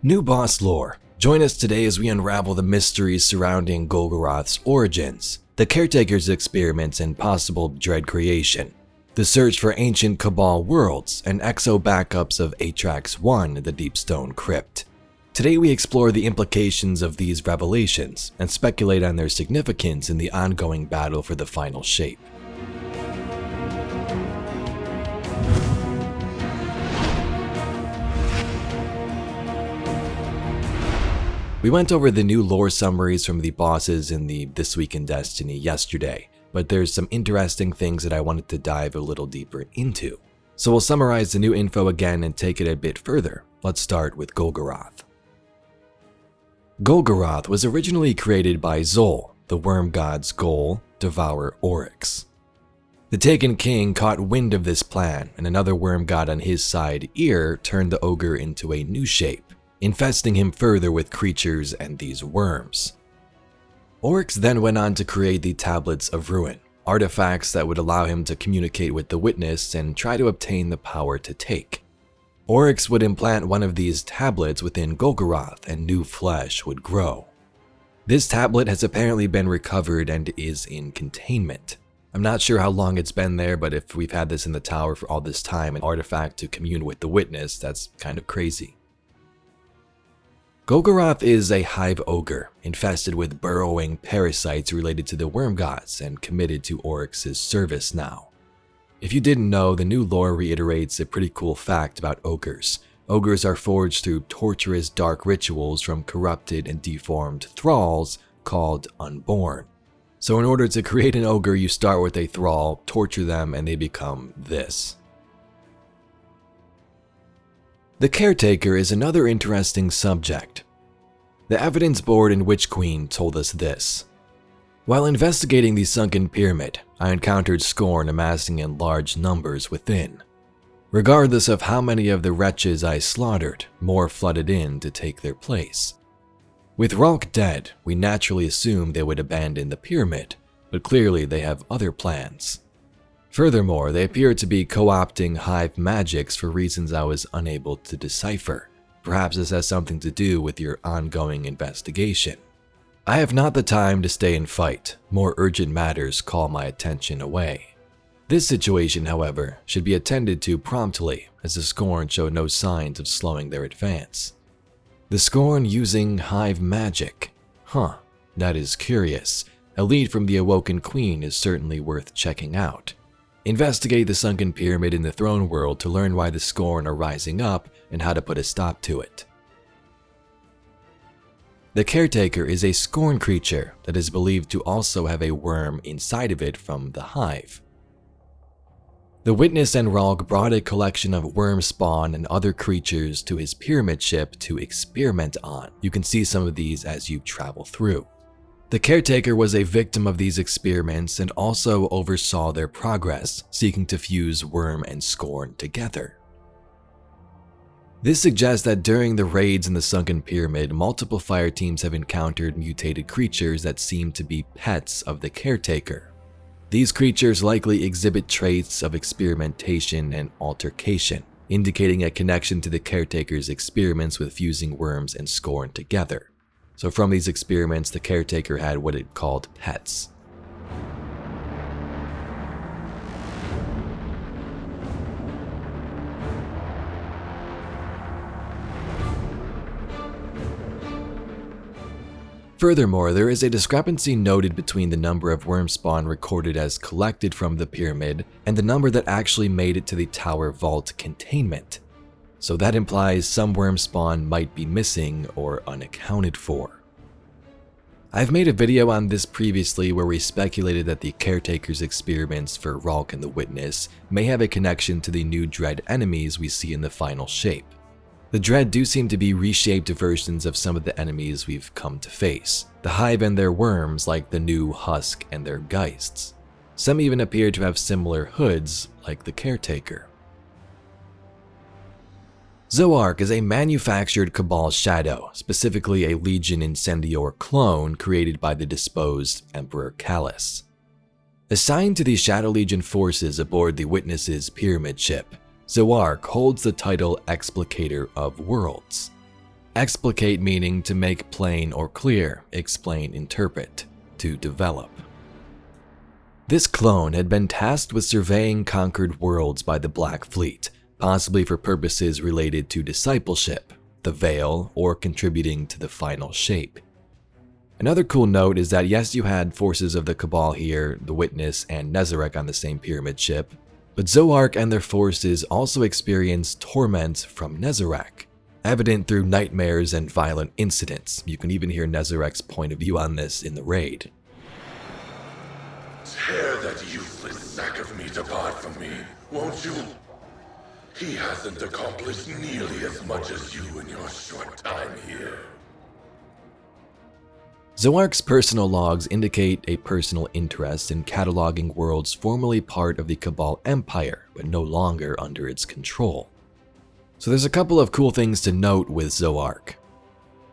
New boss lore. Join us today as we unravel the mysteries surrounding Golgoroth's origins, the Caretaker's experiments and possible dread creation, the search for ancient Cabal worlds, and exo backups of Atraks 1, the Deep Stone Crypt. Today we explore the implications of these revelations and speculate on their significance in the ongoing battle for the final shape. We went over the new lore summaries from the bosses in the This Week in Destiny yesterday, but there's some interesting things that I wanted to dive a little deeper into. So we'll summarize the new info again and take it a bit further. Let's start with Golgoroth. Golgoroth was originally created by Xol, the worm god's goal, devour oryx. The Taken King caught wind of this plan, and another worm god on his side, Ear, turned the ogre into a new shape, infesting him further with creatures and these worms. Oryx then went on to create the Tablets of Ruin, artifacts that would allow him to communicate with the Witness and try to obtain the power to take. Oryx would implant one of these tablets within Golgoroth and new flesh would grow. This tablet has apparently been recovered and is in containment. I'm not sure how long it's been there, but if we've had this in the tower for all this time, an artifact to commune with the Witness, that's kind of crazy. Golgoroth is a hive ogre, infested with burrowing parasites related to the worm gods and committed to Oryx's service now. If you didn't know, the new lore reiterates a pretty cool fact about ogres. Ogres are forged through torturous dark rituals from corrupted and deformed thralls called unborn. So in order to create an ogre, you start with a thrall, torture them, and they become this. The Caretaker is another interesting subject. The evidence board in Witch Queen told us this. While investigating the sunken pyramid, I encountered scorn amassing in large numbers within. Regardless of how many of the wretches I slaughtered, more flooded in to take their place. With Ralk dead, we naturally assumed they would abandon the pyramid, but clearly they have other plans. Furthermore, they appear to be co-opting hive magics for reasons I was unable to decipher. Perhaps this has something to do with your ongoing investigation. I have not the time to stay and fight. More urgent matters call my attention away. This situation, however, should be attended to promptly, as the Scorn show no signs of slowing their advance. The Scorn using hive magic. That is curious. A lead from the Awoken Queen is certainly worth checking out. Investigate the sunken pyramid in the throne world to learn why the Scorn are rising up and how to put a stop to it. The Caretaker is a Scorn creature that is believed to also have a worm inside of it from the hive. The Witness and Ralk brought a collection of worm spawn and other creatures to his pyramid ship to experiment on. You can see some of these as you travel through. The Caretaker was a victim of these experiments and also oversaw their progress, seeking to fuse worm and Scorn together. This suggests that during the raids in the sunken pyramid, multiple fire teams have encountered mutated creatures that seem to be pets of the Caretaker. These creatures likely exhibit traits of experimentation and altercation, indicating a connection to the Caretaker's experiments with fusing worms and Scorn together. So from these experiments, the Caretaker had what it called pets. Furthermore, there is a discrepancy noted between the number of worm spawn recorded as collected from the pyramid and the number that actually made it to the tower vault containment. So that implies some worm spawn might be missing or unaccounted for. I've made a video on this previously where we speculated that the Caretaker's experiments for Ralk and the Witness may have a connection to the new dread enemies we see in the final shape. The dread do seem to be reshaped versions of some of the enemies we've come to face, the hive and their worms like the new husk and their geists. Some even appear to have similar hoods like the Caretaker. Zark is a manufactured Cabal shadow, specifically a Legion Incendior clone created by the disposed Emperor Callus. Assigned to the Shadow Legion forces aboard the Witness's pyramid ship, Zark holds the title Explicator of Worlds. Explicate meaning to make plain or clear, explain, interpret, to develop. This clone had been tasked with surveying conquered worlds by the Black Fleet, possibly for purposes related to discipleship, the Veil, or contributing to the final shape. Another cool note is that yes, you had forces of the Cabal here, the Witness and Nezarec on the same pyramid ship, but Zark and their forces also experienced torment from Nezarec, evident through nightmares and violent incidents. You can even hear Nezarec's point of view on this in the raid. Tear that useless sack of meat apart from me, won't you? He hasn't accomplished nearly as much as you in your short time here. Zark's personal logs indicate a personal interest in cataloging worlds formerly part of the Cabal Empire, but no longer under its control. So there's a couple of cool things to note with Zark.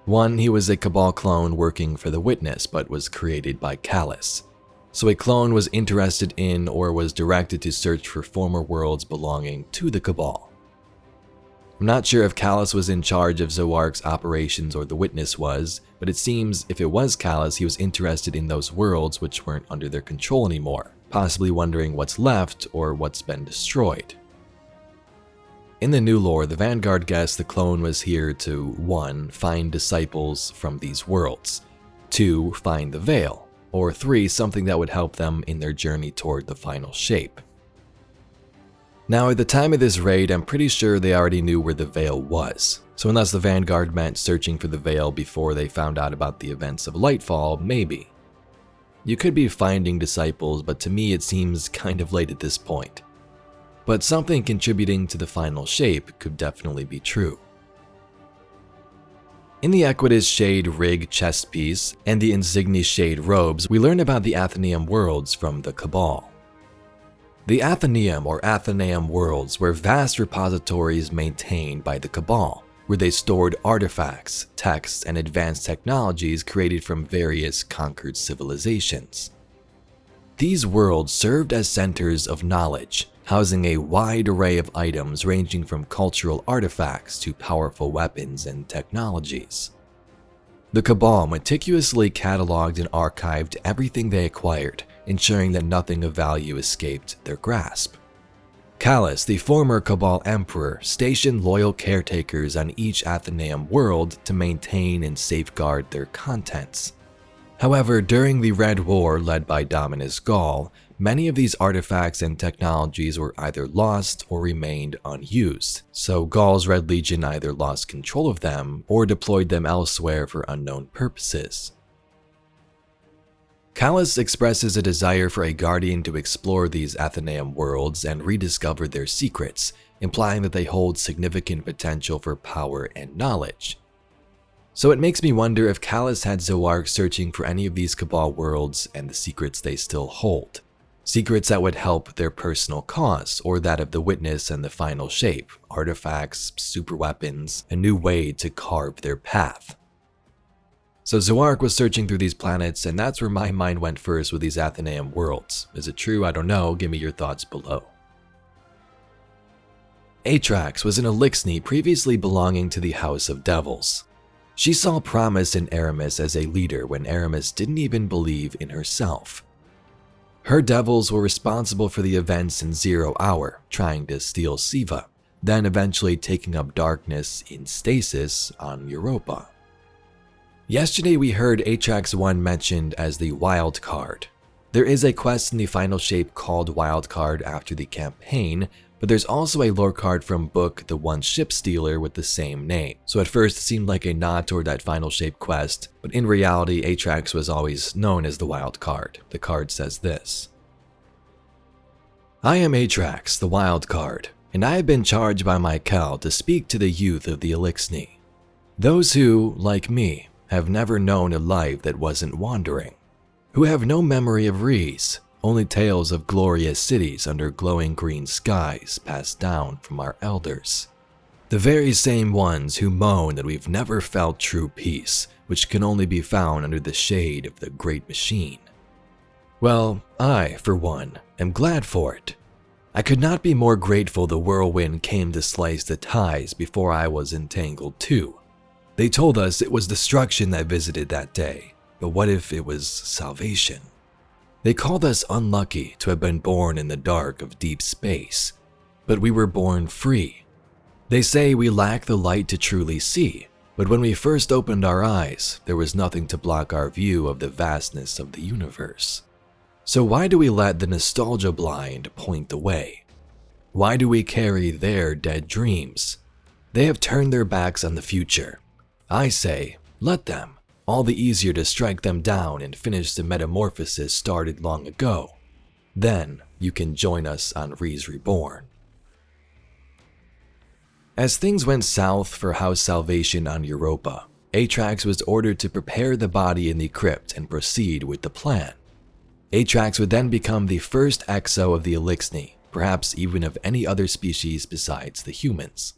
One, he was a Cabal clone working for the Witness, but was created by Callus. So a clone was interested in or was directed to search for former worlds belonging to the Cabal. I'm not sure if Callus was in charge of Zark's operations or the Witness was, but it seems if it was Callus, he was interested in those worlds which weren't under their control anymore, possibly wondering what's left or what's been destroyed. In the new lore, the Vanguard guessed the clone was here to 1. Find disciples from these worlds, 2. Find the Veil, or 3. Something that would help them in their journey toward the final shape. Now at the time of this raid, I'm pretty sure they already knew where the Veil was, so unless the Vanguard meant searching for the Veil before they found out about the events of Lightfall, maybe. You could be finding disciples, but to me it seems kind of late at this point. But something contributing to the final shape could definitely be true. In the Equitas Shade Rig chest piece and the Insignia Shade robes, we learn about the Atheneum worlds from the Cabal. The Atheneum or Atheneum worlds were vast repositories maintained by the Cabal, where they stored artifacts, texts, and advanced technologies created from various conquered civilizations. These worlds served as centers of knowledge, housing a wide array of items ranging from cultural artifacts to powerful weapons and technologies. The Cabal meticulously cataloged and archived everything they acquired, ensuring that nothing of value escaped their grasp. Callus, the former Cabal Emperor, stationed loyal caretakers on each Atheneum world to maintain and safeguard their contents. However, during the Red War led by Dominus Gaul, many of these artifacts and technologies were either lost or remained unused, so Gaul's Red Legion either lost control of them or deployed them elsewhere for unknown purposes. Callus expresses a desire for a guardian to explore these Atheneum worlds and rediscover their secrets, implying that they hold significant potential for power and knowledge. So it makes me wonder if Callus had Zark searching for any of these Cabal worlds and the secrets they still hold. Secrets that would help their personal cause, or that of the Witness and the final shape, artifacts, super weapons, a new way to carve their path. So Zark was searching through these planets, and that's where my mind went first with these Atheneum worlds. Is it true? I don't know. Give me your thoughts below. Atraks was an Elixni previously belonging to the House of Devils. She saw promise in Aramis as a leader when Aramis didn't even believe in herself. Her devils were responsible for the events in Zero Hour, trying to steal Siva, then eventually taking up darkness in Stasis on Europa. Yesterday we heard Atraks 1 mentioned as the Wild Card. There is a quest in the final shape called Wild Card after the campaign, but there's also a lore card from book The One Ship Stealer with the same name. So at first it seemed like a nod toward that final shape quest, but in reality Atraks was always known as the Wild Card. The card says this: I am Atraks, the Wild Card, and I have been charged by my Cal to speak to the youth of the Elixni. Those who, like me, have never known a life that wasn't wandering, who have no memory of Rees, only tales of glorious cities under glowing green skies passed down from our elders. The very same ones who moan that we've never felt true peace, which can only be found under the shade of the Great Machine. Well, I, for one, am glad for it. I could not be more grateful the whirlwind came to slice the ties before I was entangled too. They told us it was destruction that visited that day, but what if it was salvation? They called us unlucky to have been born in the dark of deep space, but we were born free. They say we lack the light to truly see, but when we first opened our eyes, there was nothing to block our view of the vastness of the universe. So why do we let the nostalgia blind point the way? Why do we carry their dead dreams? They have turned their backs on the future. I say, let them. All the easier to strike them down and finish the metamorphosis started long ago. Then you can join us on Re's Reborn. As things went south for House Salvation on Europa, Atraks was ordered to prepare the body in the crypt and proceed with the plan. Atraks would then become the first exo of the Elixni, perhaps even of any other species besides the humans.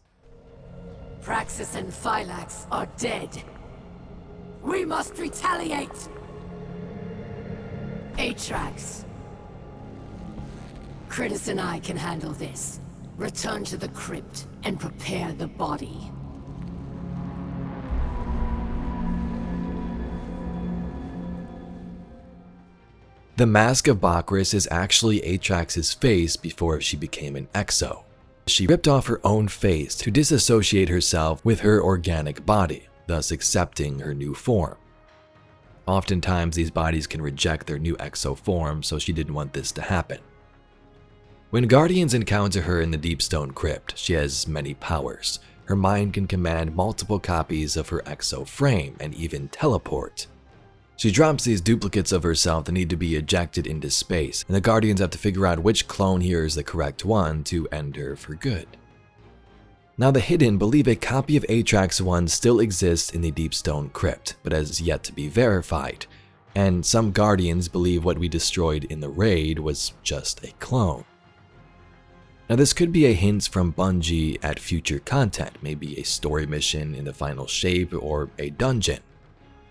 Praxis and Phylax are dead. We must retaliate! Atraks. Critus and I can handle this. Return to the crypt and prepare the body. The Mask of Bakris is actually Atrax's face before she became an exo. She ripped off her own face to disassociate herself with her organic body, thus accepting her new form. Oftentimes these bodies can reject their new exo form, so she didn't want this to happen. When Guardians encounter her in the Deep Stone Crypt, she has many powers. Her mind can command multiple copies of her exo frame and even teleport. She drops these duplicates of herself that need to be ejected into space, and the Guardians have to figure out which clone here is the correct one to end her for good. Now the Hidden believe a copy of Atraks 1 still exists in the Deep Stone Crypt, but has yet to be verified, and some Guardians believe what we destroyed in the raid was just a clone. Now this could be a hint from Bungie at future content, maybe a story mission in the final shape or a dungeon.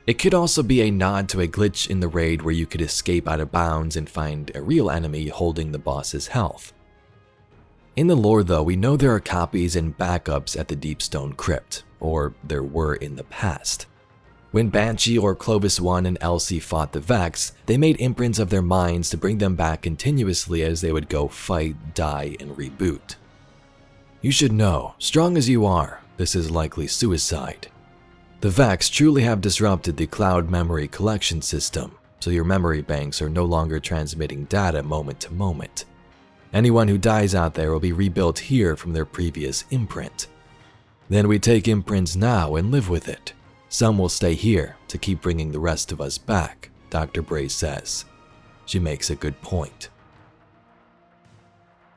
It could also be a nod to a glitch in the raid where you could escape out of bounds and find a real enemy holding the boss's health. In the lore though, we know there are copies and backups at the Deep Stone Crypt, or there were in the past. When Banshee or Clovis 1 and Elsie fought the Vex, they made imprints of their minds to bring them back continuously as they would go fight, die, and reboot. You should know, strong as you are, this is likely suicide. The Vex truly have disrupted the cloud memory collection system, so your memory banks are no longer transmitting data moment to moment. Anyone who dies out there will be rebuilt here from their previous imprint. Then we take imprints now and live with it. Some will stay here to keep bringing the rest of us back, Dr. Bray says. She makes a good point.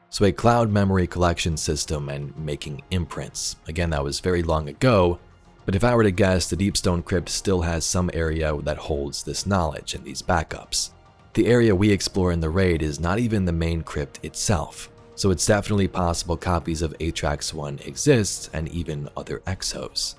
So a cloud memory collection system and making imprints. Again, that was very long ago, but if I were to guess, the Deep Stone Crypt still has some area that holds this knowledge and these backups. The area we explore in the raid is not even the main crypt itself, so it's definitely possible copies of Atraks 1 exist and even other exos.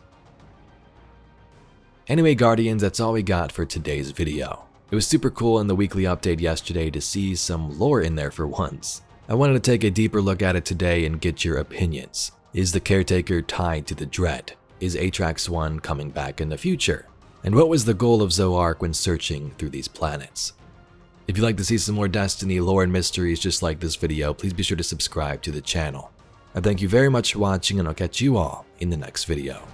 Anyway Guardians, that's all we got for today's video. It was super cool in the weekly update yesterday to see some lore in there for once. I wanted to take a deeper look at it today and get your opinions. Is the Caretaker tied to the Dread? Is Atraks 1 coming back in the future? And what was the goal of Zark when searching through these planets? If you'd like to see some more Destiny lore and mysteries just like this video, please be sure to subscribe to the channel. I thank you very much for watching, and I'll catch you all in the next video.